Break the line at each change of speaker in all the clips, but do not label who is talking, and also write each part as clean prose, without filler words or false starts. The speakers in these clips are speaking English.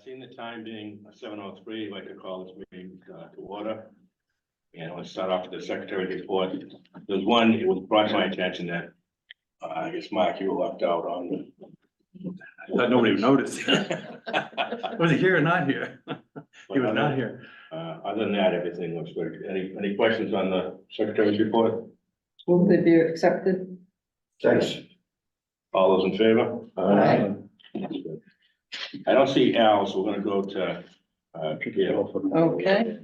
Seeing the time being 7:03, I'd like to call this meeting to order. And I want to start off with the secretary's report. There's one, it was brought to my attention that, I guess, Mark, you were left out on.
I thought nobody would notice. Was he here or not here? He was not here.
Other than that, everything looks good. Any questions on the secretary's report?
Will they be accepted?
Thanks. All those in favor?
Aye.
I don't see Al, so we're gonna go to, Gail.
Okay.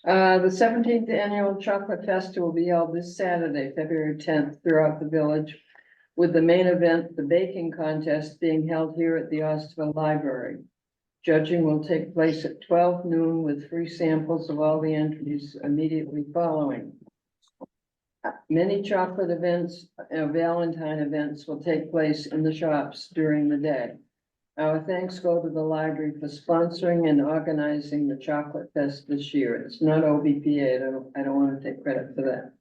The 17th Annual Chocolate Fest will be held this Saturday, February 10th, throughout the village, with the main event, the baking contest, being held here at the Osterville Library. Judging will take place at 12 noon with free samples of all the entries immediately following. Many chocolate events, Valentine events will take place in the shops during the day. Our thanks go to the library for sponsoring and organizing the Chocolate Fest this year. It's not OBPA, I don't want to take credit for that.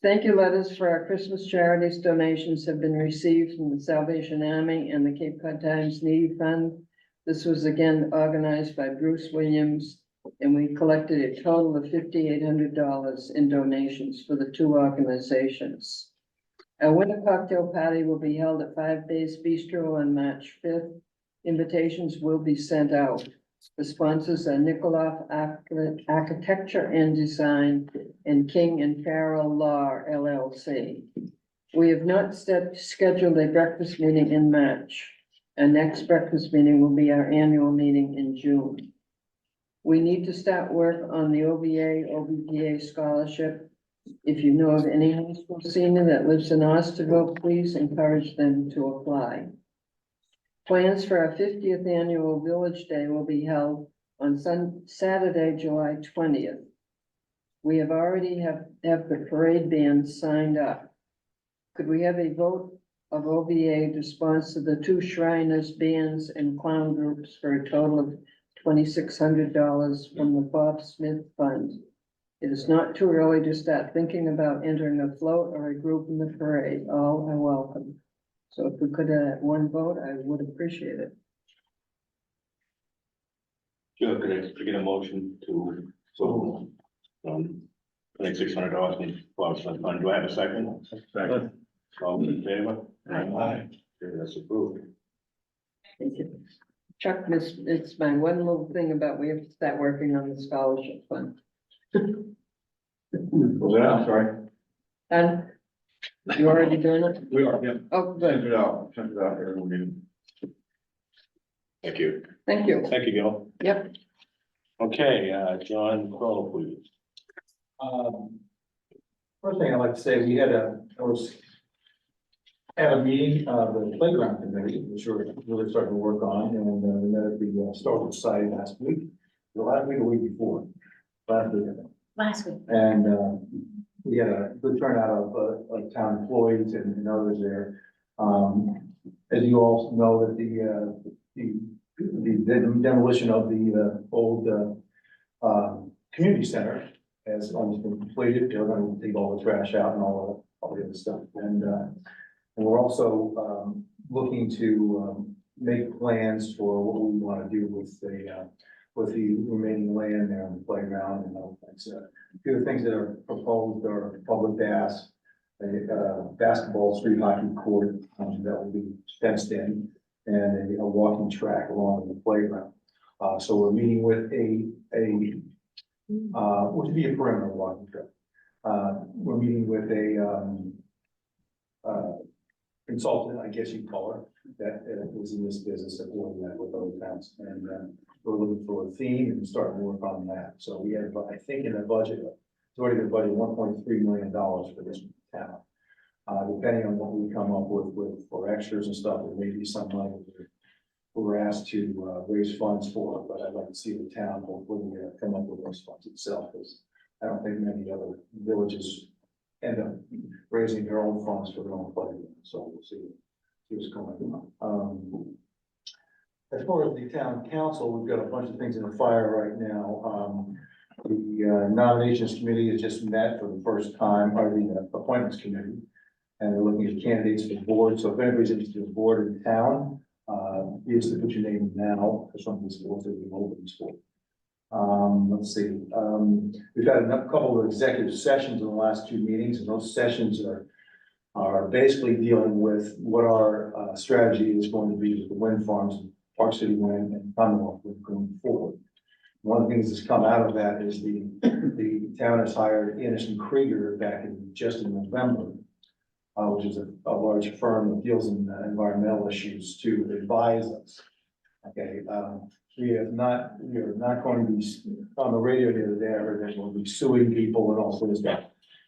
Thank you letters for our Christmas charities donations have been received from the Salvation Army and the Cape Cod Times Needy Fund. This was again organized by Bruce Williams, and we collected a total of $5,800 in donations for the two organizations. A winter cocktail party will be held at 5 Days Bistro on March 5th. Invitations will be sent out. The sponsors are Nikoloff Architecture and Design and King and Farrell Law LLC. We have not scheduled a breakfast meeting in March. Our next breakfast meeting will be our annual meeting in June. We need to start work on the OBPA scholarship. If you know of any high school senior that lives in Osterville, please encourage them to apply. Plans for our 50th annual Village Day will be held on Saturday, July 20th. We have already have the parade bands signed up. Could we have a vote of OBA to sponsor the two Shriners bands and clown groups for a total of $2,600 from the Bob Smith Fund? It is not too early to start thinking about entering a float or a group in the parade. All are welcome. So if we could have one vote, I would appreciate it.
Sure, could I get a motion to, so, $2,600 from Bob Smith Fund? Do I have a second?
Second.
All in favor?
Aye.
Okay, that's approved.
Thank you. Chuck, it's my one little thing about we have to start working on the scholarship fund.
Was that? I'm sorry.
And you already doing it?
We are, yeah.
Oh,
Send
good.
it out here. We'll do.
Thank you.
Thank you.
Thank you, Gil.
Yep.
Okay, John Crowe, please.
First thing I'd like to say, we had a meeting, the playground committee, which we're really starting to work on, and we met at the Starwood site last week, the week before,
Last week.
and we had a good turnout of town employees and others there. As you all know, that the demolition of the old community center has almost been completed. They're going to take all the trash out and all the other stuff, and we're also looking to make plans for what we want to do with the remaining land there on the playground and all things. A few of the things that are proposed are public baths, a basketball, street hockey court that will be fenced in, and a walking track along the playground. So we're meeting with which would be a perimeter walking track. We're meeting with a consultant, I guess you'd call her, that was in this business of doing that with other towns, and we're looking for a theme and starting to work on that. So we have, I think, in the budget, it's already been budgeted $1.3 million for this town. Depending on what we come up with for extras and stuff, there may be some money we're asked to raise funds for, but I'd like to see the town hopefully come up with those funds itself, because I don't think many other villages end up raising their own funds for their own playground. So we'll see what's going on. As far as the town council, we've got a bunch of things in the fire right now. The nominations committee has just met for the first time, or the appointments committee, and they're looking at candidates for the board. So if anybody's interested in the board in town, you just put your name now for some of these schools that we've opened school. Let's see, we've had a couple of executive sessions in the last 2 meetings, and those sessions are basically dealing with what our strategy is going to be with the wind farms, Park City Wind and Commonwealth Wind going forward. One of the things that's come out of that is the town has hired Anderson Krieger back just in November, which is a large firm that deals in environmental issues to advise us. Okay, we are not going to be on the radio the other day, I heard that we'll be suing people and all sorts of stuff.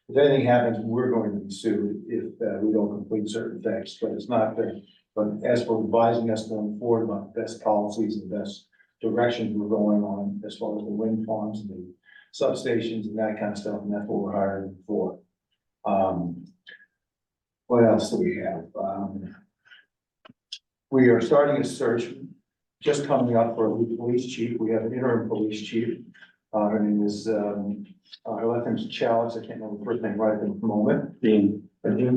If anything happens, we're going to be sued if we don't complete certain things, but it's not fair. But as for advising us going forward about best policies and best directions we're going on as far as the wind farms and the substations and that kind of stuff, and that's what we're hiring for. What else do we have? We are starting a search, just coming up for a new police chief. We have an interim police chief. Her name is, her last name's Chalice. I can't remember the first name right at the moment. Dean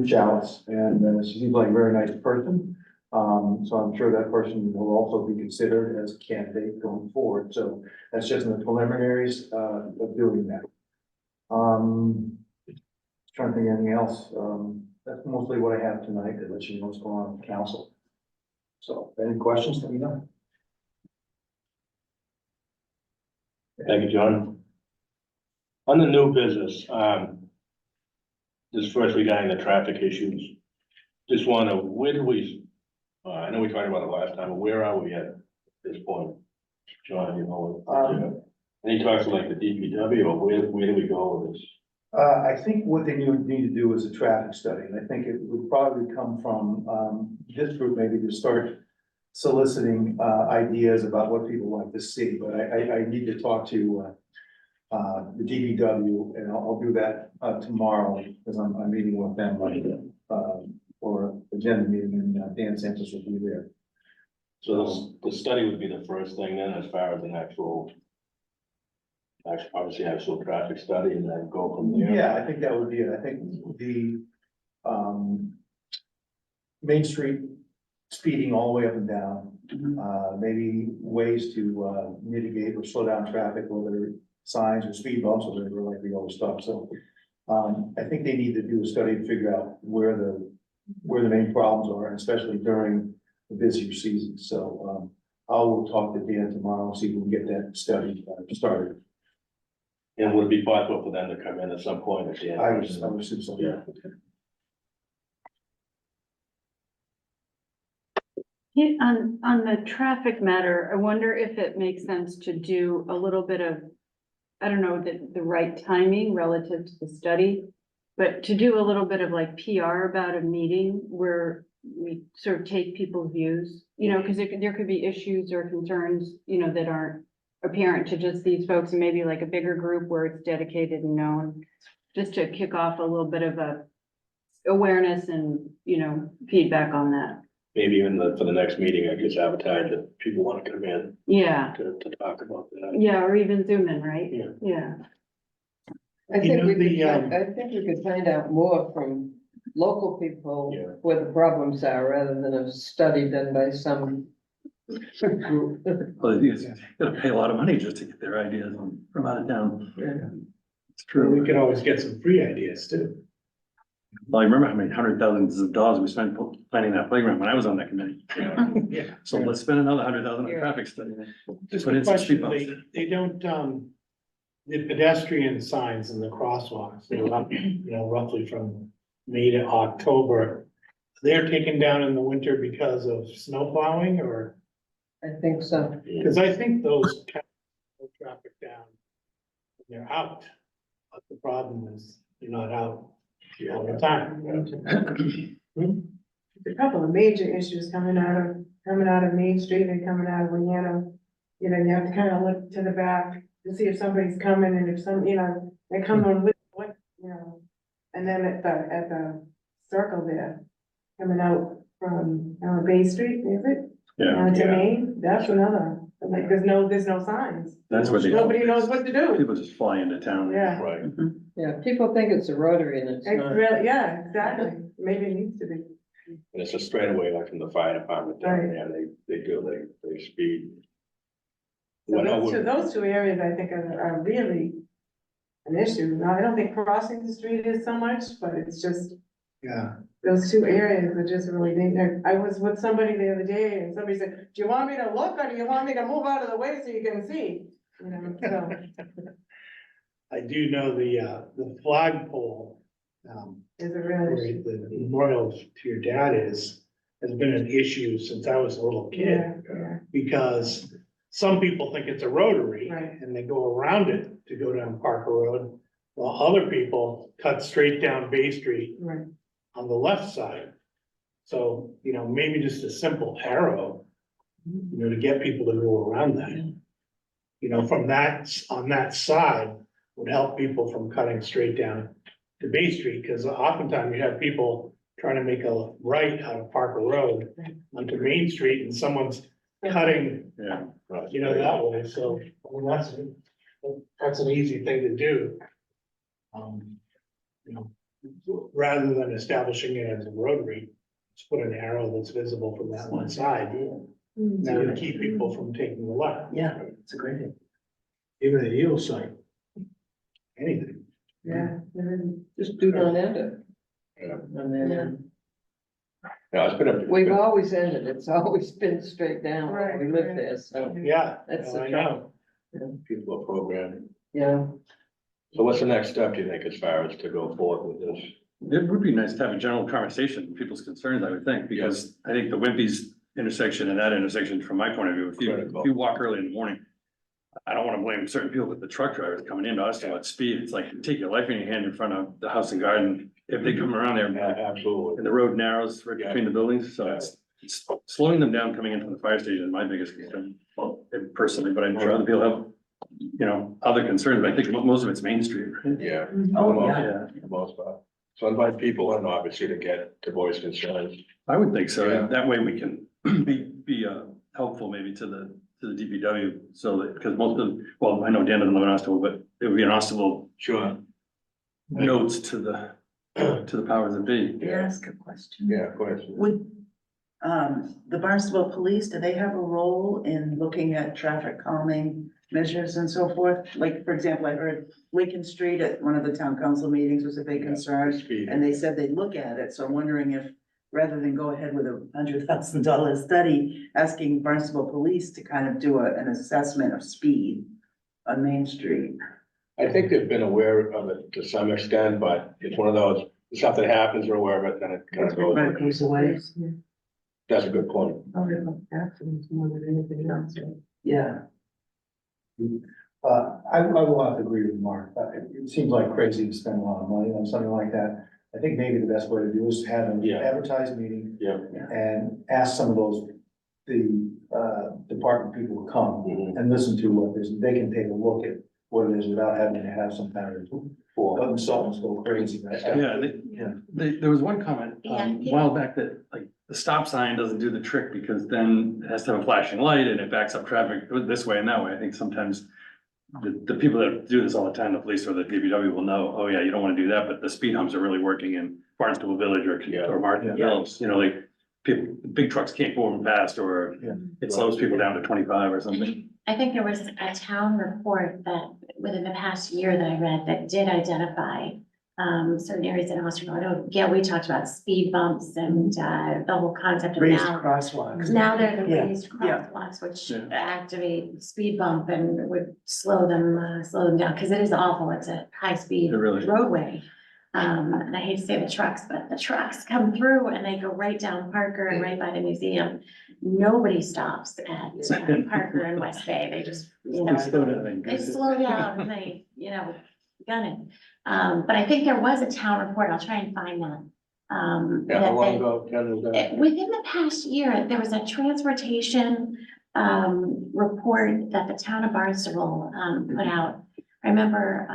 Chalice, and she seems like a very nice person. So I'm sure that person will also be considered as a candidate going forward. So that's just in the preliminaries of doing that. Trying to think of anything else. That's mostly what I have tonight to let you know what's going on with the council. So any questions, let me know.
Thank you, John. On the new business, this first regarding the traffic issues, just wanna, where do we, I know we talked about it last time, but where are we at this point? John, you know, any talks to like the DPW, or where do we go with this?
I think what they need to do is a traffic study, and I think it would probably come from, this group maybe to start soliciting, ideas about what people like to see, but I need to talk to, the DPW, and I'll do that, tomorrow, because I'm meeting with them, for agenda meeting, and Dan Santos will be there.
So the study would be the first thing then, as far as an actual traffic study, and then go from there.
Yeah, I think that would be it. I think the, Main Street speeding all the way up and down, maybe ways to, mitigate or slow down traffic, whether signs or speed bumps or whatever, like we always stop. So, I think they need to do a study to figure out where the main problems are, and especially during the busier season. So, I will talk to Dan tomorrow, see if we can get that study started.
And would it be possible for them to come in at some point at the end?
I would assume so.
Yeah.
Yeah, on the traffic matter, I wonder if it makes sense to do a little bit of, I don't know, the right timing relative to the study, but to do a little bit of like PR about a meeting where we sort of take people's views, you know, because there could be issues or concerns, you know, that aren't apparent to just these folks, and maybe like a bigger group where it's dedicated and known, just to kick off a little bit of a awareness and, you know, feedback on that.
Maybe even for the next meeting, I guess advertise that people want to come in
Yeah,
to talk about that.
yeah, or even Zoom in, right?
Yeah.
Yeah.
I think we could find out more from local people
Yeah.
where the problems are, rather than a study done by some group.
Well, you gotta pay a lot of money just to get their ideas from out of town. It's true.
We could always get some free ideas too.
Well, I remember how many hundred thousands of dollars we spent planning that playground when I was on that committee.
Yeah.
So let's spend another 100,000 on
Yeah.
traffic study.
Just
Put
a
in some speed
question,
bumps.
they don't, the pedestrian signs and the crosswalks, they're up, you know, roughly from May to October. They're taken down in the winter because of snow plowing, or,
I think so.
because I think those kind of slow traffic down, when they're out. But the problem is, they're not out all the time.
A couple of major issues coming out of Main Street and coming out of Leanna. You know, you have to kind of look to the back to see if somebody's coming, and if some, you know, they come on with what, you know. And then at the circle there, coming out from, Bay Street, is it?
Yeah,
To Main, that's another, like, there's no signs.
that's where they.
Nobody knows what to do.
People just fly into town.
Yeah,
Right.
Yeah, people think it's a rotary and it's
it's
not.
really, yeah, exactly. Maybe it needs to be.
And it's a straightaway like from the fire department down
Right.
there, they speed.
So
When I
those two areas I think are really an issue. Now, I don't think crossing the street is so much, but it's just,
Yeah,
those two areas are just really dangerous. I was with somebody the other day and somebody said, do you want me to look or do you want me to move out of the way so you can see? You know, so,
I do know the flagpole,
is it
where
really?
the memorial to your dad has been an issue since I was a little
Yeah,
kid.
yeah,
Because some people think it's a rotary
right.
and they go around it to go down Parker Road. While other people cut straight down Bay Street
Right.
on the left side. So, you know, maybe just a simple arrow, you know, to get people to go around that. You know, from that, on that side would help people from cutting straight down to Bay Street, because oftentimes you have people trying to make a right out of Parker Road onto Main Street and someone's cutting,
Yeah.
you know, that way, so I mean, that's an easy thing to do. You know, rather than establishing it as a rotary, just put an arrow that's visible from that one side. That would keep people from taking the left.
Yeah, it's a great idea.
Even a yield sign. Anything.
Yeah.
Just do not end it.
Yeah.
And then,
Yeah, it's been a.
we've always ended, it's always been straight down,
Right,
we live
right.
there, so,
Yeah,
That's
no,
the
I know.
People are programmed.
yeah.
So what's the next step, do you think, as far as to go forward with this?
It would be nice to have a general conversation, people's concerns, I would think, because I think the Wimpy's intersection and that intersection, from my point of view, if you walk early in the morning, I don't wanna blame certain people, but the truck drivers coming into us at speed, it's like, take your life in your hand in front of the house and garden. If they come around there
Absolutely.
and the road narrows right between the buildings, so it's slowing them down coming in from the fire station is my biggest concern. Well, personally, but I'm sure other people have, you know, other concerns, but I think most of it's Main Street, right?
Yeah.
Oh,
For the most-
yeah.
for the most part. So invite people in, obviously, to get to voice concerns.
I would think so,
Yeah.
that way we can be helpful maybe to the DPW, so that, because most of, well, I know Dan doesn't live in Osterville, but it would be an Osterville
Sure.
notes to the powers that be.
May I ask a question?
Yeah, of course.
Would, the Barnstable Police, do they have a role in looking at traffic calming measures and so forth? Like, for example, I heard Lincoln Street at one of the town council meetings was a big concern,
Speed.
and they said they'd look at it, so I'm wondering if, rather than go ahead with $100,000 study, asking Barnstable Police to kind of do an assessment of speed on Main Street.
I think they've been aware of it to some extent, but it's one of those, if something happens, they're aware of it, then it kind of goes.
Right, it goes away.
That's a good point.
Accidents more than anything else.
Yeah.
I will have to agree with Mark. It seems like crazy to spend a lot of money on something like that. I think maybe the best way to do is have an
Yeah.
advertised meeting
Yeah.
and ask some of those, the, department people to come
Mhm.
and listen to what this, they can take a look at what it is without having to have some kind of consultants go crazy.
There was one comment,
Yeah.
a while back that, like, the stop sign doesn't do the trick because then it has to have a flashing light and it backs up traffic this way and that way. I think sometimes the people that do this all the time, the police or the DPW will know, oh yeah, you don't wanna do that, but the speed humps are really working in Barnstable Village
Yeah.
or Martin Hills, you know, like, people, big trucks can't go over fast, or
Yeah.
it slows people down to 25 or something.
I think there was a town report that within the past year that I read that did identify certain areas in Osterville. I know, yeah, we talked about speed bumps and the whole concept of
Raised
now.
crosswalks.
Now they're the
Yeah,
raised
yeah.
crosswalks, which
Yeah.
activate speed bump and would slow them down, because it is awful. It's a high-speed
It really is.
roadway. And I hate to say the trucks, but the trucks come through and they go right down Parker and right by the museum. Nobody stops at Parker and West Bay. They just, you know.
They slow down, I think.
They slow down and they, you know, gun it. But I think there was a town report, I'll try and find that.
Yeah,
that
how long
they-
ago, Ken, was that?
Within the past year, there was a transportation, report that the town of Barnstable, put out. I remember,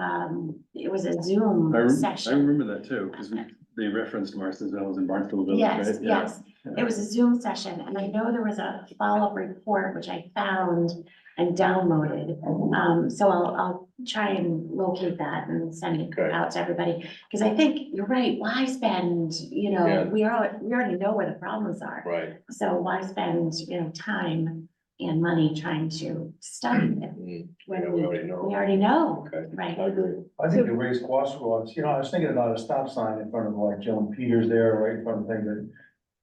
it was a Zoom
I
session.
remember that too, because they referenced Marstonville in Barnstable Village, right?
Yes,
Yeah.
yes.
Yeah.
It was a Zoom session, and I know there was a follow-up report, which I found, and downloaded. So I'll try and locate that and send it
Okay.
out to everybody. Cause I think you're right, why spend,
Yeah.
we already know where the problems are.
Right.
So why spend, time and money trying to study it
Mm,
when
yeah, we already know.
we already know,
Okay.
right?
I agree.
I think the raised crosswalks, I was thinking about a stop sign in front of like Joan Peters there, right in front of things, that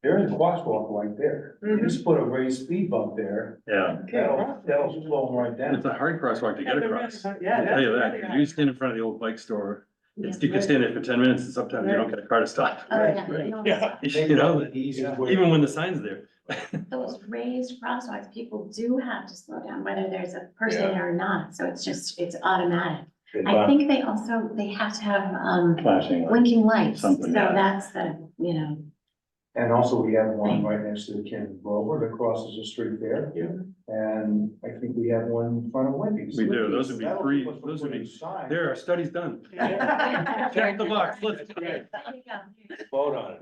there is a crosswalk right there. You just put a raised speed bump there,
Yeah,
that'll slow them right down.
it's a hard crosswalk to get across.
Yeah,
I'll tell you that,
that's
if
really
you stand in front of the old bike store,
Yeah.
you can stand there for 10 minutes and sometimes you don't get a car to stop.
Oh, yeah,
Right.
no,
Yeah.
You know,
The easiest way.
even when the sign's there.
those raised crosswalks, people do have to slow down, whether there's a person
Yeah.
there or not, so it's automatic.
And
I
Bob-
think they have to have,
Flashing.
blinking lights, so
Something, yeah.
that's the.
And also we have one right next to the Ken Rover that crosses the street there.
Yeah.
And I think we have one in front of Wendy's.
We do, those would be
That'll
free,
keep us from
those would
putting
be,
signs.
there, our study's done. Check the box, let's.
There you go.
Vote on it.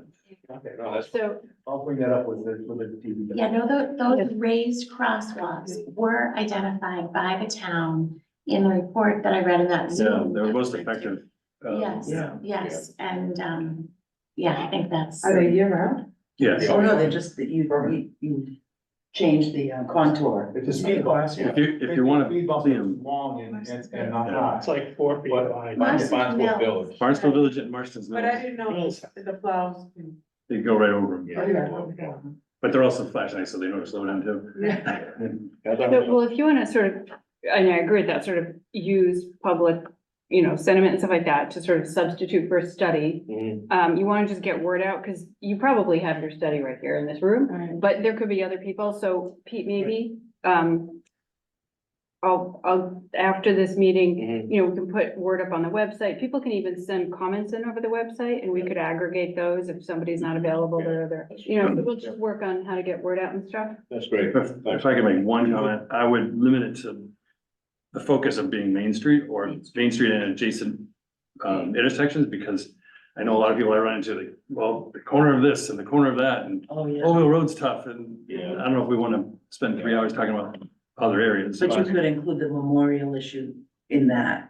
Okay, no, that's,
So,
I'll bring that up with the TV.
Yeah, no, those raised crosswalks were identified by the town in the report that I read in that
Yeah,
Zoom.
they're most effective.
Yes,
Yeah.
yes, and, yeah, I think that's.
Are they year round?
Yes,
Oh, no, they're just that you change the contour.
It's a speed bump.
if you wanna
Speed bump
see
is
'em.
long and not
Yeah.
high.
It's like 4 feet
But-
wide.
Barnstable Village.
Barnstable Village and Marston's
But I
Mills,
didn't know if the plows.
they go right over them,
Yeah.
Okay.
but they're also flashing, so they know to slow down too.
Yeah.
so, well, if you wanna sort of, and I agree with that, sort of use public, sentiment and stuff like that to sort of substitute for a study.
Mhm.
You wanna just get word out, cause you probably have your study right here in this room,
Right.
but there could be other people, so Pete, maybe, I'll, after this meeting,
Mhm.
we can put word up on the website. People can even send comments in over the website and we could aggregate those if somebody's not available, they're, we'll just work on how to get word out and stuff.
That's great.
If I could make one comment, I would limit it to the focus of being Main Street or Main Street and adjacent intersections, because I know a lot of people I run into, like, well, the corner of this and the corner of that, and
Oh, yeah.
Osterville Road's tough, and
Yeah.
I don't know if we wanna spend 3 hours talking about other areas.
But you could include the memorial issue in that,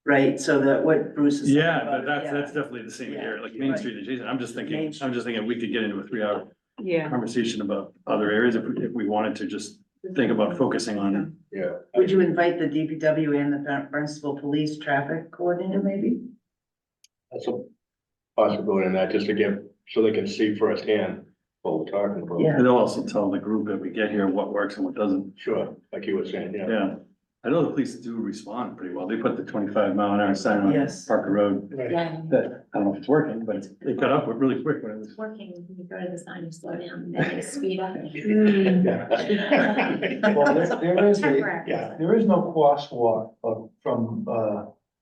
right? So that what Bruce is. saying
Yeah,
about
but
it, yeah.
that's definitely the same
Yeah.
area, like Main
Right.
Street adjacent, I'm just thinking
Main
we could get into a 3 hour
Yeah.
conversation about other areas if we wanted to just think about focusing on.
Yeah.
Would you invite the DPW and the Barnstable Police Traffic Coordinator, maybe?
That's a possibility in that, just to get, so they can see firsthand what we're talking about.
Yeah.
And they'll also tell the group that we get here what works and what doesn't.
Sure, like you were saying, yeah.
Yeah, I know the police do respond pretty well. They put the 25-mile-an-hour sign on
Yes.
Parker Road.
Right.
Yeah,
That, I don't know if it's working, but it got up really quick when it was.
it's working, you go to the sign, you slow down, and then you speed up.
Well, there is
Temporary.
Yeah.
there is no crosswalk from,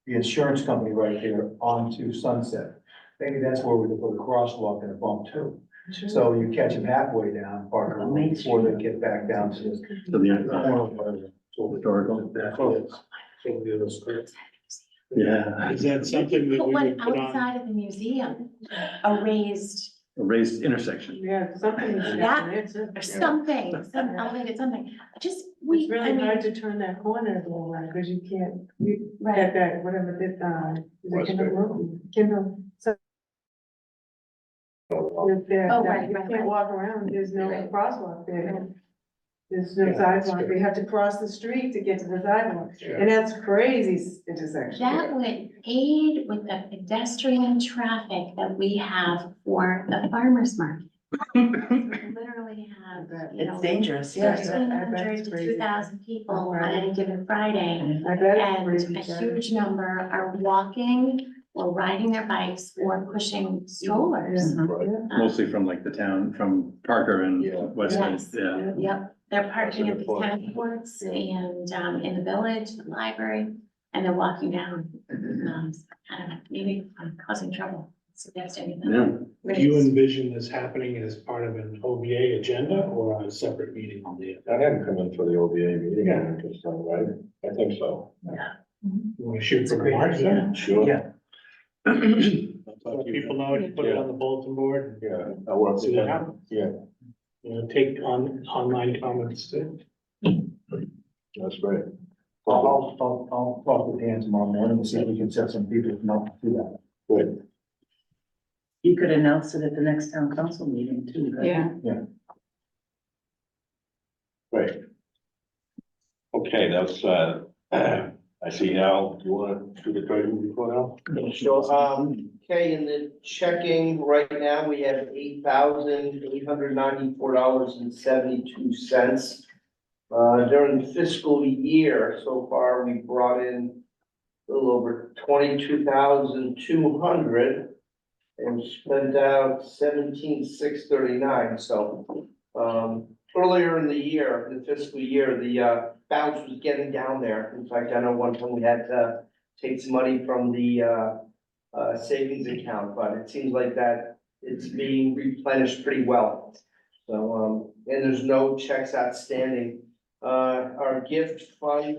the insurance company right there onto Sunset. Maybe that's where we could put a crosswalk and a bump too. So you catch them halfway down Parker Road before they get back down to the
To the,
corner.
historical. Yeah,
Is that something that
Put
we
one
would put on?
outside of the museum, a raised,
a raised intersection.
Yeah, something.
Yeah.
It's
or something, some elevated something, just, I
really
mean,
hard to turn that corner a little right, because you can't, you
right,
get that, whatever, is it Kindle Road? Kindle, so. If there,
Oh, right,
you
right, right.
can't walk around, there's no
Right.
crosswalk there. There's no
Yeah, that's
sidewalk,
good.
they have to cross the street to get to the sidewalk,
Yeah.
and that's crazy intersection.
that would aid with the pedestrian traffic that we have for the farmer's market. We literally have,
It's dangerous, yeah.
1,500 to 2,000 people on any given Friday.
I bet it's
And
crazy.
a huge number are walking or riding their bikes or pushing strollers.
Right.
Mostly from like the town, from Parker and
Yeah.
West Side,
Yes.
yeah.
Yep, they're parking
That's a
at
good
the
point.
tennis courts and, in the village, the library, and they're walking down. I don't know, maybe I'm causing trouble, suggesting.
Yeah,
Do you envision this happening as part of an OBA agenda or a separate meeting on the?
I hadn't come in for the OBA meeting, I'm interested, right? I think so.
You want to shoot for
great
March then?
Sure.
Yeah.
Let people know, you put it on the bulletin board,
Yeah, I work.
See what happens.
Yeah,
take on online comments too.
That's great.
I'll talk with Dan tomorrow morning and see if we can set some people to not do that.
Good.
You could announce it at the next town council meeting too, right?
Yeah,
Great. Okay, that's, I see Al, you wanna do the treasury report now?
Sure, okay, in the checking right now, we have $8,894.72. During the fiscal year, so far, we brought in a little over 22,200 and spent out 17,639, so, earlier in the year, the fiscal year, the balance was getting down there. In fact, I know one time we had to take some money from the savings account, but it seems like that it's being replenished pretty well. So, and there's no checks outstanding. Our gift fund,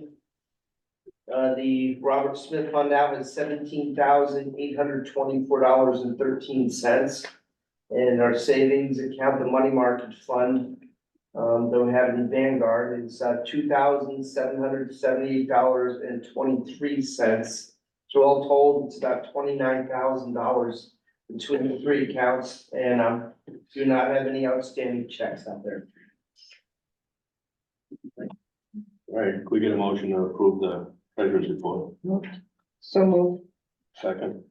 the Robert Smith Fund now has $17,824.13. And our savings account, the money market fund, that we have in Vanguard, is $2,778.23. So all told, it's about $29,000 between the three accounts, and do not have any outstanding checks out there.
All right, could we get a motion to approve the treasurer's report?
So moved.
Second,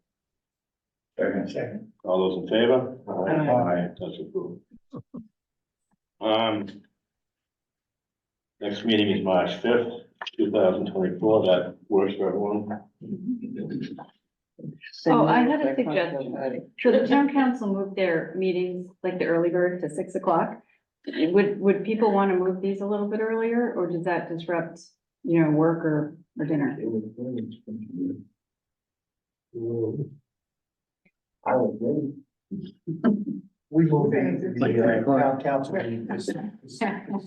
Second.
all those in favor?
Aye.
That's approved. Next meeting is March 5th, 2024, that works for everyone.
Oh, I had a suggestion. So the town council moved their meetings, like the early bird, to 6 o'clock. Would people want to move these a little bit earlier, or does that disrupt, work or dinner?
I would agree. We will be,
Like
the
3 o'clock.
town council meeting is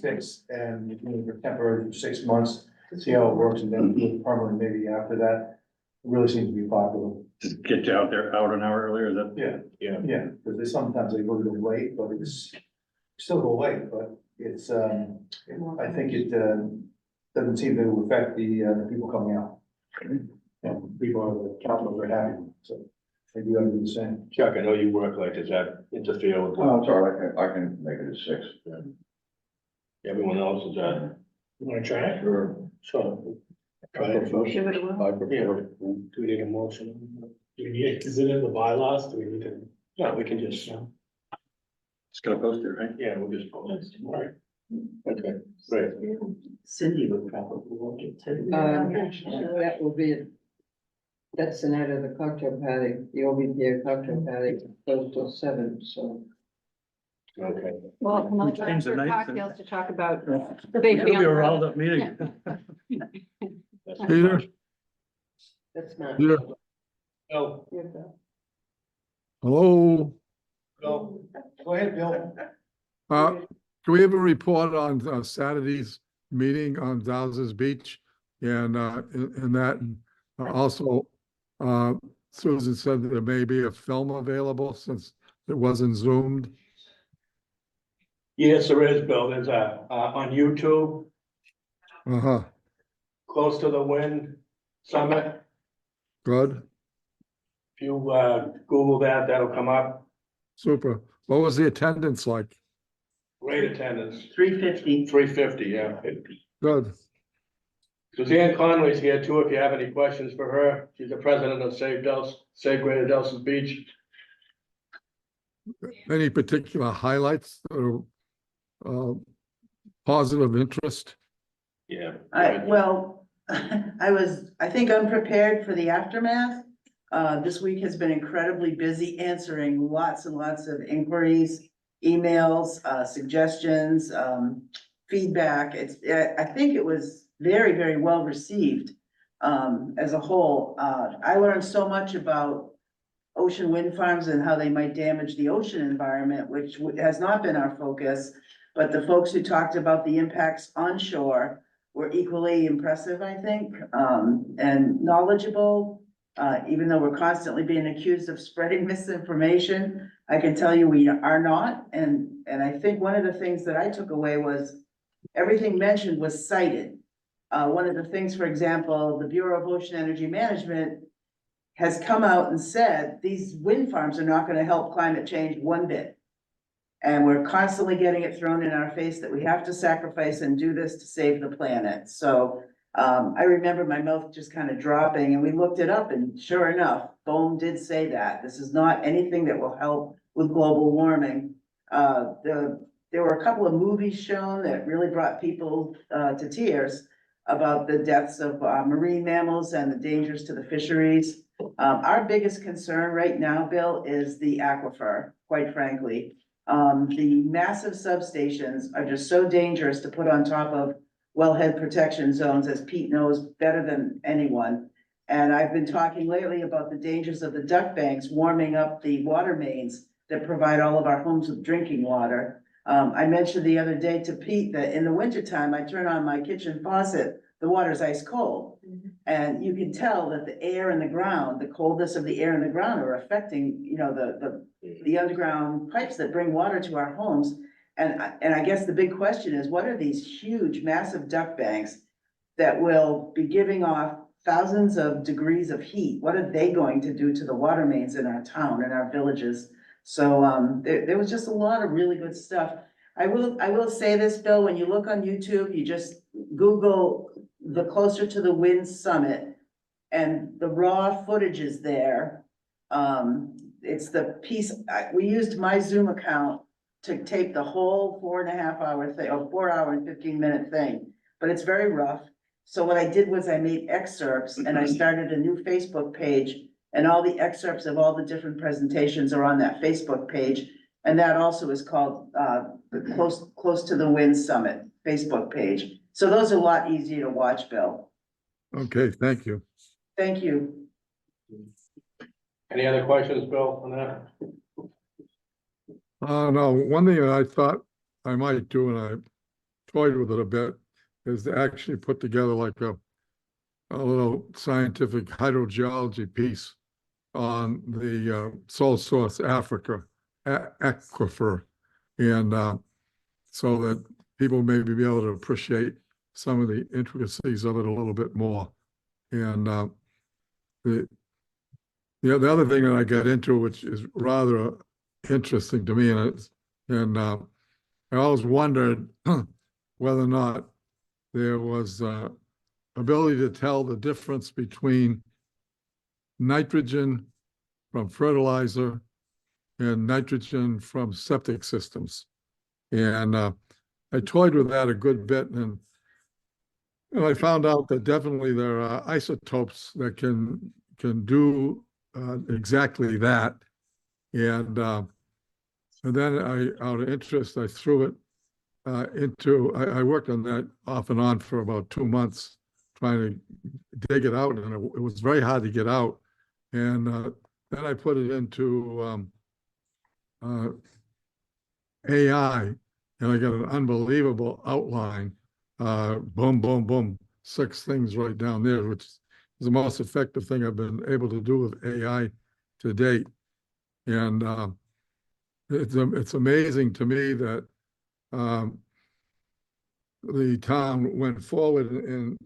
6, and you can for temporary for 6 months, see how it works, and then do it permanent maybe after that. It really seems to be popular.
Just get you out there out an hour earlier, is that?
Yeah.
Yeah, because they sometimes they go a little late, but it's still go late, but it's, I think it, doesn't seem to affect the people coming out. And people are, the councilors are happy, so they do have to do the same.
Chuck, I know you work like, does that interfere with
Well, it's all right, I can make it at 6.
everyone else? Is that?
You wanna try it?
Sure.
So. Try it.
Give it a whirl.
I prefer.
Do we need a motion? Do we need, is it in the bylaws? Do we need to?
Yeah, we can just,
Just gotta post it, right?
yeah, we'll just post it. All right. Okay, great.
Cindy would probably want it too.
That will be, that's the night of the cocktail party, the OBPA cocktail party, closed till 7, so.
Okay.
Well,
We changed the
for
night.
cocktails to talk about.
It'll be a riled up meeting.
Peter,
That's not.
Peter,
Oh,
hello,
Go ahead, Bill.
can we have a report on Saturday's meeting on Dowses Beach? And in that, and also, Susan said that there may be a film available since it wasn't zoomed.
Yes, there is, Bill. There's on YouTube,
Uh-huh,
Close to the Wind Summit.
good,
If you Google that, that'll come up.
super. What was the attendance like?
Great attendance,
350.
350, yeah.
Good,
Suzanne Conway's here too, if you have any questions for her. She's the president of Save Greater Dels's Beach.
any particular highlights or positive interest?
yeah.
Well, I think unprepared for the aftermath. This week has been incredibly busy answering lots and lots of inquiries, emails, suggestions, feedback. I think it was very, very well received, as a whole. I learned so much about ocean wind farms and how they might damage the ocean environment, which has not been our focus. But the folks who talked about the impacts onshore were equally impressive, I think, and knowledgeable. Even though we're constantly being accused of spreading misinformation, I can tell you we are not. And I think one of the things that I took away was everything mentioned was cited. One of the things, for example, the Bureau of Ocean Energy Management has come out and said, these wind farms are not gonna help climate change one bit. And we're constantly getting it thrown in our face that we have to sacrifice and do this to save the planet. So I remember my mouth just kind of dropping, and we looked it up, and sure enough, BOEM did say that. This is not anything that will help with global warming. There were a couple of movies shown that really brought people to tears about the deaths of marine mammals and the dangers to the fisheries. Our biggest concern right now, Bill, is the aquifer, quite frankly. The massive substations are just so dangerous to put on top of wellhead protection zones, as Pete knows better than anyone. And I've been talking lately about the dangers of the duck banks warming up the water mains that provide all of our homes with drinking water. I mentioned the other day to Pete that in the wintertime, I turn on my kitchen faucet, the water's ice cold. And you can tell that the air in the ground, the coldness of the air in the ground are affecting, you know, the underground pipes that bring water to our homes. And I guess the big question is, what are these huge, massive duck banks that will be giving off thousands of degrees of heat? What are they going to do to the water mains in our town and our villages? So there was just a lot of really good stuff. I will say this, Bill, when you look on YouTube, you just Google the Closer to the Wind Summit, and the raw footage is there. It's the piece, we used my Zoom account to tape the whole 4.5 hour thing, or 4 hour and 15 minute thing, but it's very rough. So what I did was I made excerpts, and I started a new Facebook page, and all the excerpts of all the different presentations are on that Facebook page. And that also is called the Close to the Wind Summit Facebook page. So those are a lot easier to watch, Bill.
Okay, thank you.
Thank you.
Any other questions, Bill, on that?
No, one thing that I thought I might do, and I toyed with it a bit, is to actually put together like a little scientific hydrogeology piece on the sole source Africa aquifer, and so that people may be able to appreciate some of the intricacies of it a little bit more. And the other thing that I got into, which is rather interesting to me, and I always wondered whether or not there was ability to tell the difference between nitrogen from fertilizer and nitrogen from septic systems. And I toyed with that a good bit, and I found out that definitely there are isotopes that can do exactly that. And then out of interest, I threw it I worked on that off and on for about 2 months, trying to dig it out, and it was very hard to get out. And then I put it into AI, and I got an unbelievable outline. Boom, boom, boom, 6 things right down there, which is the most effective thing I've been able to do with AI to date. And it's amazing to me that the town went forward, and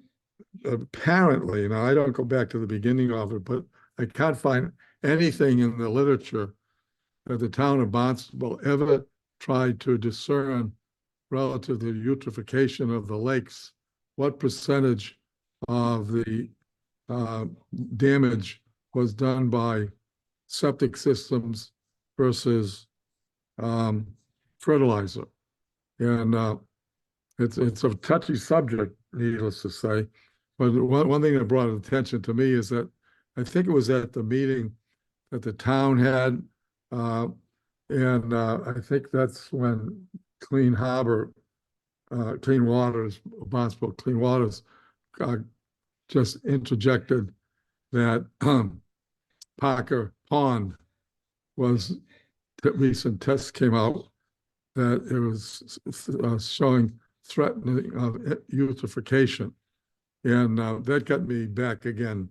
apparently, now I don't go back to the beginning of it, but I can't find anything in the literature that the town of Barnstable ever tried to discern relative to the eutrophication of the lakes, what percentage of the damage was done by septic systems versus fertilizer. And it's a touchy subject, needless to say. But one thing that brought attention to me is that I think it was at the meeting that the town had, and I think that's when Clean Harbor, Clean Waters, Barnstable Clean Waters, just interjected that Parker Pond was, recent tests came out that it was showing threatening of eutrophication. And that got me back again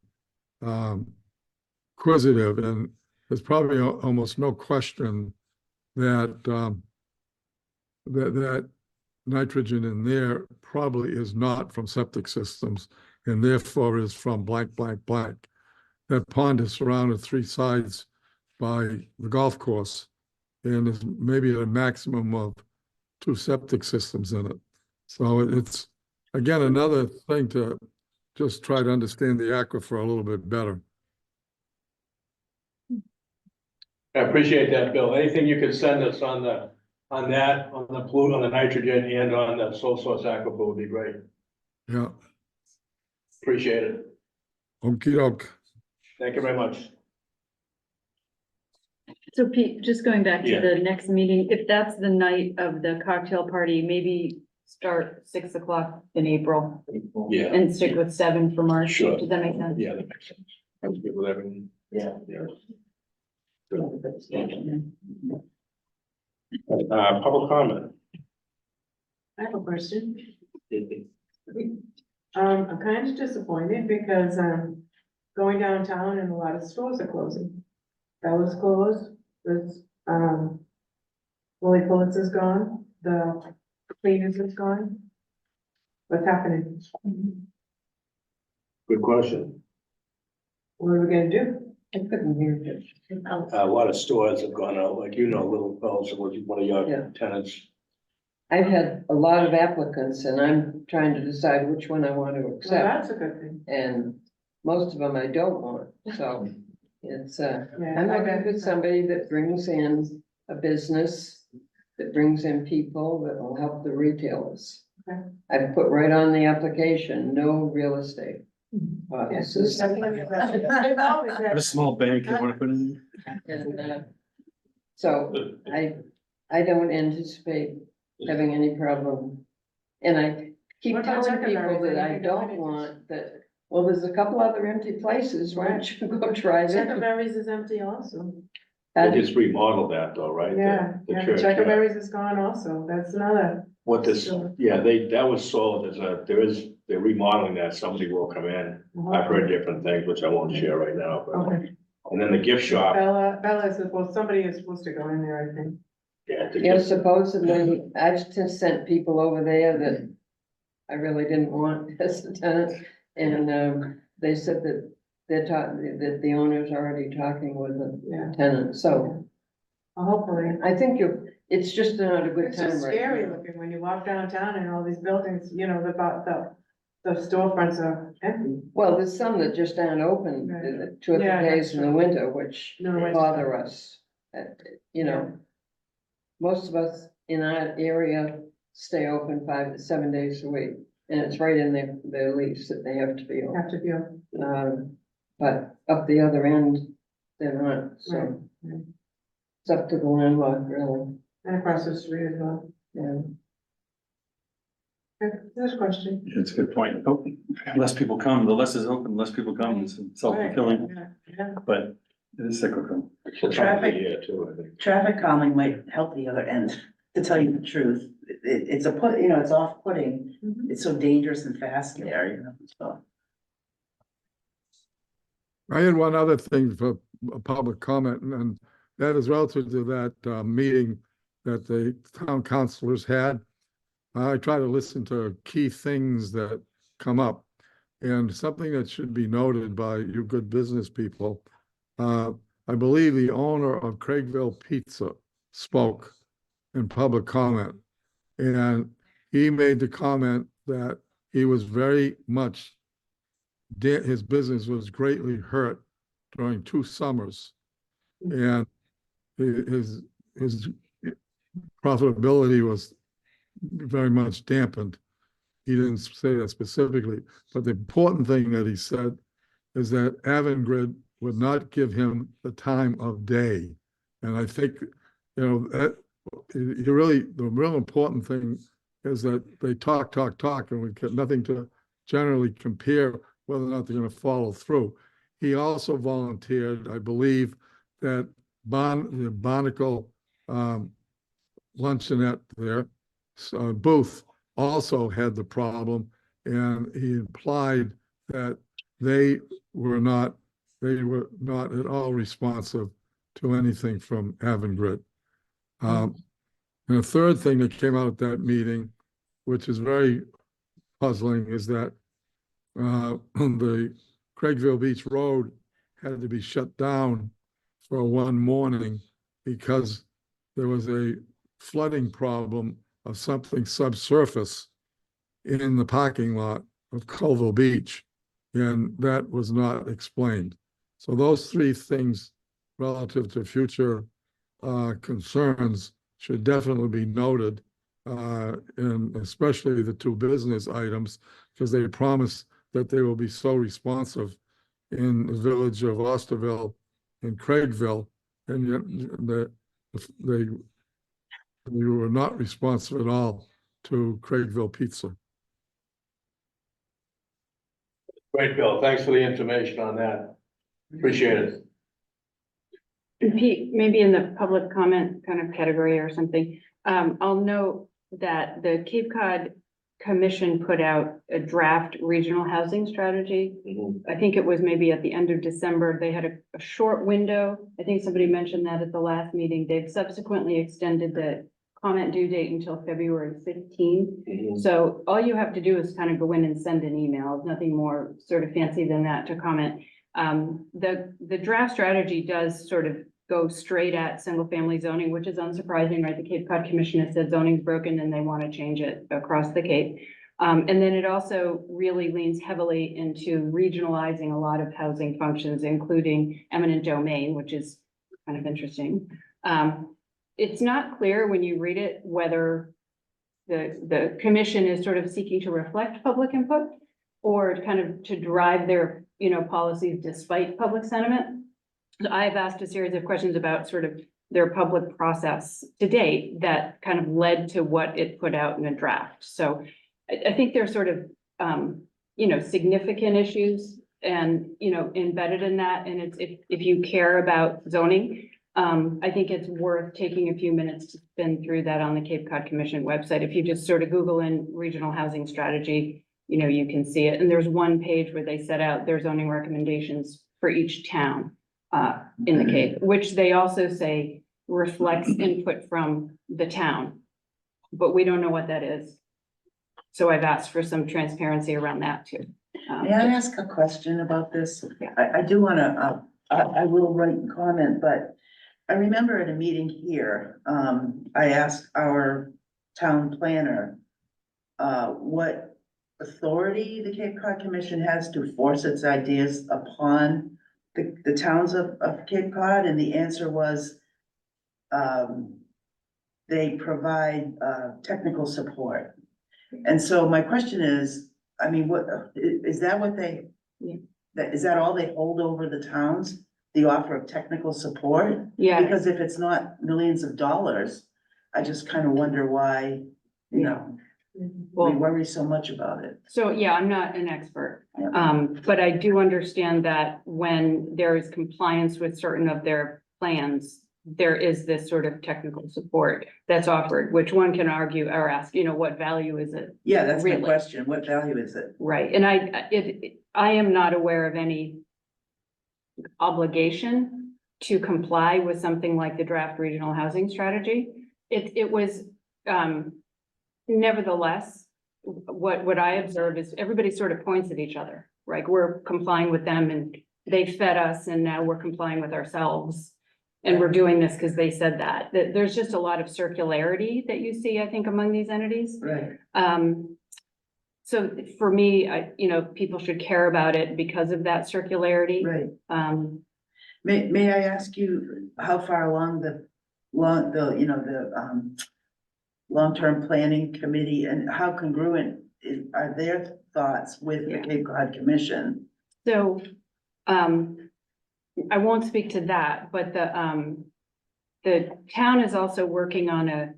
inquisitive, and there's probably almost no question that that nitrogen in there probably is not from septic systems and therefore is from blank, blank, blank. That pond is surrounded three sides by the golf course and is maybe at a maximum of 2 septic systems in it. So it's, again, another thing to just try to understand the aquifer a little bit better.
I appreciate that, Bill. Anything you could send us on the nitrogen and on the sole source aquifer would be great.
Yeah,
Appreciate it.
okey doke.
Thank you very much.
So Pete, just going back to
Yeah.
the next meeting, if that's the night of the cocktail party, maybe start 6 o'clock in April
Yeah,
and stick with 7 for March.
Sure.
Does that make sense?
yeah, that makes sense. I was good with everything.
Yeah.
Yeah. Public comment.
I have a question. I'm kind of disappointed because, going downtown and a lot of stores are closing. Bella's closed, there's, Willie Pulitzer's gone, the cleaners is gone. What's happening?
Good question.
What are we gonna do?
I couldn't hear you.
A lot of stores have gone out, like, Little Bells was one of
Yeah.
your tenants.
I've had a lot of applicants and I'm trying to decide which one I want to
Well,
accept.
that's a good thing.
And most of them I don't want, so it's,
Yeah,
I'm
I
looking
bet.
for somebody that brings in a business, that brings in people that will help the retailers.
Okay.
I've put right on the application, no real estate. offices.
I've always
Have a
had-
small bank you want to put in?
And, so I don't anticipate having any problem. And I keep
What about
telling people
secondaries?
that I
Anything going
don't
in?
want that, well, there's a couple other empty places, why don't you go try them?
Checkerberry's is empty also.
They just remodeled that though, right? The-
Yeah,
The
yeah,
church, yeah.
Checkerberry's is gone also. That's another.
What this,
Sure.
yeah, that was sold as they're remodeling that, somebody will come in. I've heard different things, which I won't share right now, but,
Okay.
and then the gift shop,
Bella is, well, somebody is supposed to go in there, I think.
yeah. the
Yeah,
gift-
supposedly, I've just sent people over there that I really didn't want as a tenant. And, they said that they're talking, that the owner's already talking with the
Yeah.
tenant, so
Well, hopefully.
I think it's just not a good
It's
time
just
right
scary
now.
looking when you walk downtown and all these buildings, the storefronts are empty.
Well, there's some that just aren't open
Right.
2 or 3
Yeah,
days
that's
in the
true.
winter, which
No, it's-
bother us. You know, most of us in our area stay open 5 to 7 days a week. And it's right in their lease that they have to be open.
Have to be open.
But up the other end, they're not,
Right,
so
right.
it's up to the landlord, really.
And across the street as well.
Yeah.
Okay, There's a question.
It's a good point. Oh, less people come, the less is open, less people come, it's self-fulfilling,
Yeah, yeah.
but it is cyclical.
It's a time of the year too, I think.
Traffic calming might help the other end, to tell you the truth. It's it's off-putting.
Mhm.
It's so dangerous and fast there, so.
I had one other thing for a public comment, and that is relative to that meeting that the town councilors had. I try to listen to key things that come up, and something that should be noted by you good business people. I believe the owner of Craigville Pizza spoke in public comment, and he made the comment that he was very much his business was greatly hurt during 2 summers. And his profitability was very much dampened. He didn't say that specifically, but the important thing that he said is that Avangrid would not give him the time of day. And I think, that the real important thing is that they talk, and we get nothing to generally compare whether or not they're going to follow through. He also volunteered, I believe, that the Barnacle luncheonette there, booth also had the problem, and he implied that they were not at all responsive to anything from Avangrid. And the third thing that came out at that meeting which is very puzzling, is that the Craigville Beach Road had to be shut down for one morning because there was a flooding problem of something subsurface in the parking lot of Colville Beach, and that was not explained. So those three things relative to future concerns should definitely be noted, and especially the two business items, because they promise that they will be so responsive in the village of Osterville and Craigville, and yet they were not responsive at all to Craigville Pizza.
Great, Bill. Thanks for the information on that. Appreciate it.
And Pete, maybe in the public comment kind of category or something, I'll note that the Cape Cod Commission put out a draft regional housing strategy. I think it was maybe at the end of December. They had a short window. I think somebody mentioned that at the last meeting. They've subsequently extended the comment due date until February 15. So all you have to do is kind of go in and send an email, nothing more sort of fancy than that to comment. The draft strategy does sort of go straight at single family zoning, which is unsurprising, right? The Cape Cod Commission has said zoning's broken and they want to change it across the Cape. And then it also really leans heavily into regionalizing a lot of housing functions, including eminent domain, which is kind of interesting. It's not clear when you read it whether the commission is sort of seeking to reflect public input or kind of to drive their, policies despite public sentiment. So I've asked a series of questions about sort of their public process to date that kind of led to what it put out in a draft. So I think there's sort of, significant issues and, embedded in that. And it's, if you care about zoning, I think it's worth taking a few minutes to spin through that on the Cape Cod Commission website. If you just sort of Google in regional housing strategy, you can see it. And there's one page where they set out their zoning recommendations for each town in the Cape, which they also say reflects input from the town, but we don't know what that is. So I've asked for some transparency around that too.
May I ask a question about this?
Yeah.
I do wanna, I will write and comment, but I remember at a meeting here, I asked our town planner what authority the Cape Cod Commission has to force its ideas upon the towns of Cape Cod, and the answer was they provide technical support. And so my question is, I mean, what is that what they, is that all they hold over the towns? The offer of technical support?
Yeah.
Because if it's not millions of dollars, I just kind of wonder why, we worry so much about it.
So, yeah, I'm not an expert,
Yeah.
but I do understand that when there is compliance with certain of their plans, there is this sort of technical support that's offered, which one can argue or ask, what value is it?
Yeah, that's my
Really?
question. What value is it?
Right, and I am not aware of any obligation to comply with something like the draft regional housing strategy. It was, nevertheless, what I observe is everybody sort of points at each other, right? We're complying with them and they fed us and now we're complying with ourselves. And we're doing this because they said that. There's just a lot of circularity that you see, I think, among these entities.
Right.
So for me, people should care about it because of that circularity.
Right. May I ask you how far along the long-term planning committee and how congruent are their thoughts with the Cape Cod Commission?
So, I won't speak to that, but the town is also working on a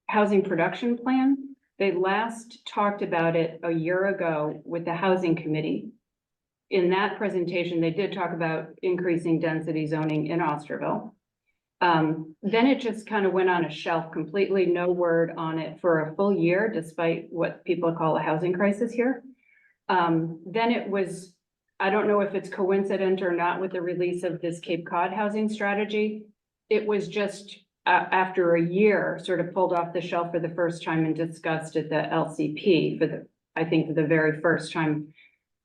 housing production plan. They last talked about it a year ago with the housing committee. In that presentation, they did talk about increasing density zoning in Osterville. Then it just kind of went on a shelf completely, no word on it for a full year, despite what people call a housing crisis here. Then it was, I don't know if it's coincident or not with the release of this Cape Cod housing strategy. It was just after a year, sort of pulled off the shelf for the first time and discussed at the LCP I think for the very first time.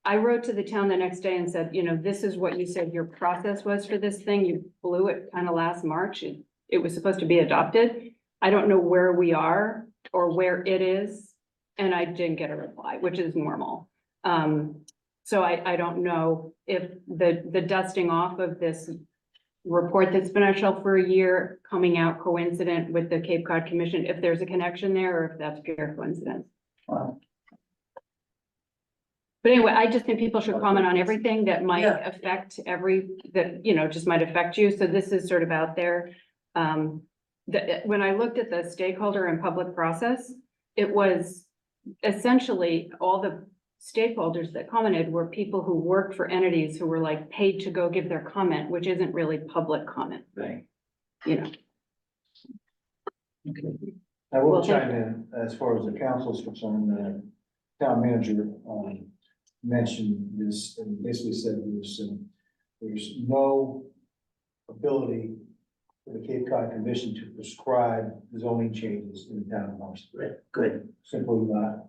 I wrote to the town the next day and said, you know, this is what you said your process was for this thing. You blew it kind of last March. It was supposed to be adopted. I don't know where we are or where it is. And I didn't get a reply, which is normal. So I don't know if the dusting off of this report that's been on shelf for a year coming out coincident with the Cape Cod Commission, if there's a connection there or if that's pure coincidence.
Wow.
But anyway, I just think people should comment on everything that might
Yeah.
affect just might affect you. So this is sort of out there. When I looked at the stakeholder and public process, it was essentially all the stakeholders that commented were people who worked for entities who were like paid to go give their comment, which isn't really public comment,
Right.
you know.
I will
Well,
chime in, as far as the council is concerned, the town manager, mentioned this and basically said there's no ability for the Cape Cod Commission to prescribe zoning changes in the town of Osterville.
Good.
Simply not.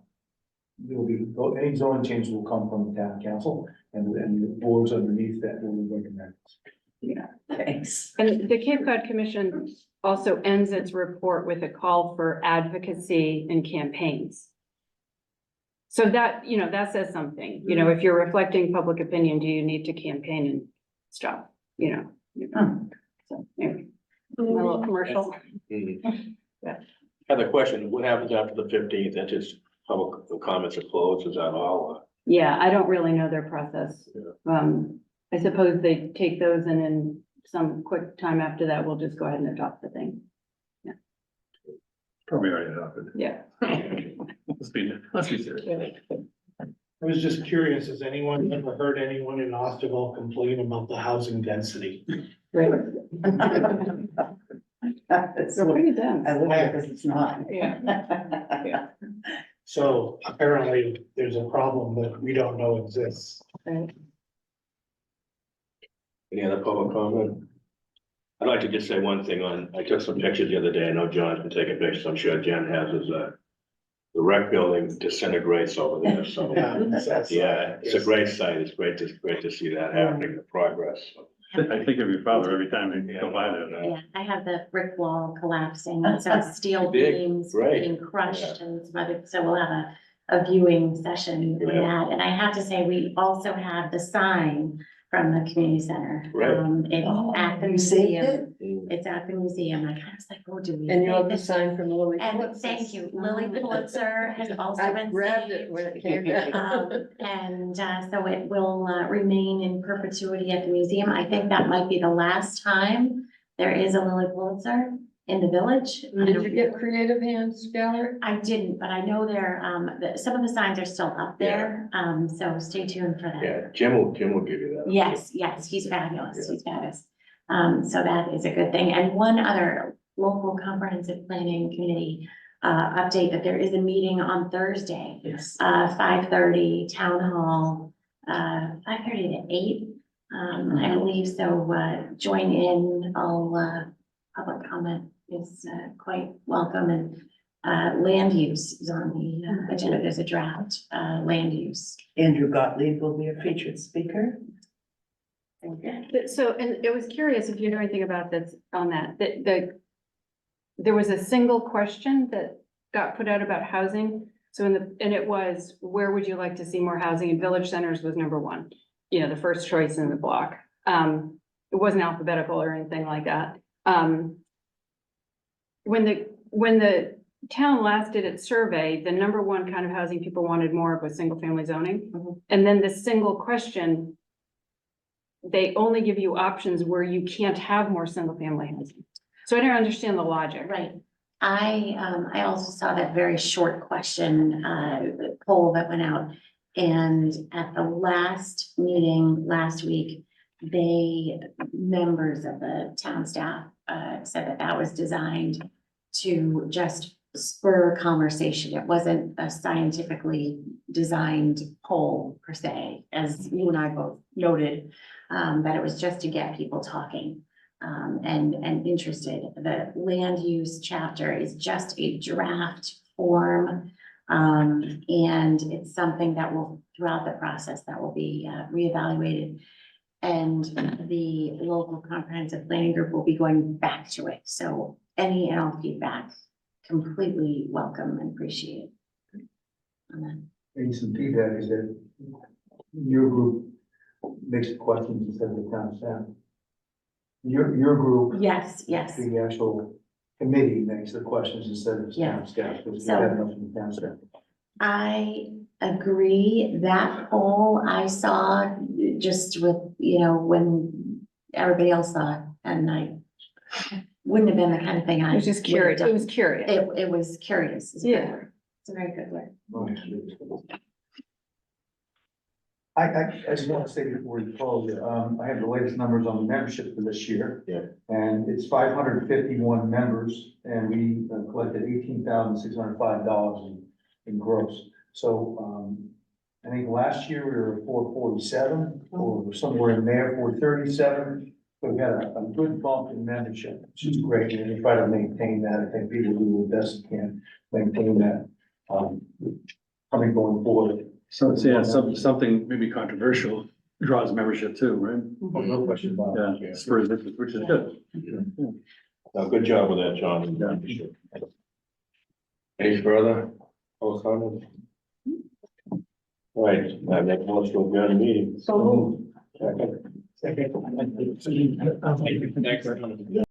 Any zoning changes will come from the town council and the boards underneath that will recommend.
Yeah, thanks.
And the Cape Cod Commission also ends its report with a call for advocacy and campaigns. So that, that says something, if you're reflecting public opinion, do you need to campaign and stuff, So anyway, my little commercial.
Mhm.
Yeah.
I have a question, what happens after the 15th? That's just public comments are closed, is that all?
Yeah, I don't really know their process. I suppose they take those and in some quick time after that, we'll just go ahead and adopt the thing.
Probably already adopted.
Yeah.
Let's be serious.
I was just curious, has anyone ever heard anyone in Osterville complain about the housing density?
Right.
That's
They're
what
pretty dense.
I look at because it's not.
Yeah.
So apparently there's a problem that we don't know exists.
Right.
Any other public comment? I'd like to just say one thing I took some pictures the other day. I know John's been taking pictures. I'm sure Jen has the rec building disintegrates over there. So, yeah, it's a great site. It's great to see that happening, the progress.
I think of your father every time I go by there.
Yeah, I have the brick wall collapsing, and some steel
Big,
beams
right.
being crushed and some other, so we'll have a viewing session on
Yeah.
that. And I have to say, we also have the sign from the community center.
Right.
It's at the
You saved
museum.
Mm.
It's at the museum. I kind of was like, oh, do we?
And you
save
have the
this?
sign from Lily.
And
Pulitzer.
thank you, Lily Pulitzer has also
I
been
grabbed
saved.
it when it came down.
So it will remain in perpetuity at the museum. I think that might be the last time there is a Lily Pulitzer in the village. I
Did
don't
you get
know.
creative hands, Skylar?
I didn't, but I know some of the signs are still up there, so stay tuned for that.
Yeah, Jim will give you that.
Yes, he's fabulous, he's fabulous. So that is a good thing. And one other local comprehensive planning committee update, that there is a meeting on Thursday,
Yes.
5:30 town hall, 5:30 to 8. I believe so, join in, all public comment is quite welcome, and land use is on the agenda. There's a draft land use.
Andrew Gottlieb will be a featured speaker.
So, and it was curious if you know anything about this on that, there was a single question that got put out about housing. So and it was, where would you like to see more housing? And village centers was number one, the first choice in the block. It wasn't alphabetical or anything like that. When the town last did its survey, the number one kind of housing people wanted more of was single family zoning.
Mhm.
And then the single question, they only give you options where you can't have more single family housing. So I don't understand the logic.
Right. I also saw that very short question, poll that went out. And at the last meeting last week, members of the town staff, said that was designed to just spur conversation. It wasn't a scientifically designed poll per se, as you and I both noted, that it was just to get people talking. and interested. The land use chapter is just a draft form. And it's something that will, throughout the process, that will be reevaluated. And the local comprehensive planning group will be going back to it. So any and all feedback, completely welcome and appreciated. On that.
Maybe some feedback is that your group makes the questions instead of the town staff. Your group,
Yes, yes.
the actual committee makes the questions instead of the
Yeah.
town staff, because we
So-
have enough from the town staff.
I agree. That poll I saw just with, you know, when everybody else saw it, and I wouldn't have been the kind of thing I.
It was just
would have
curious,
done.
it was curious.
It was curious. is a good
Yeah.
word. It's a very good word.
I just want to say before we close, I have the latest numbers on the membership for this year.
Yeah.
And it's 551 members, and we collected $18,605 in gross. So, I think last year we were 447, or somewhere in there, 437. So we had a good bump in membership, which is great, and we try to maintain that. I think people do the best they can maintain that, coming going forward.
So, yeah, something maybe controversial draws membership too, right?
Oh, no question about it.
Yeah, spurs interest, which is good.
Good job with that, John. Any further? All comments? All right, I make a motion to adjourn the meeting.
So moved.
Second.
Thank you.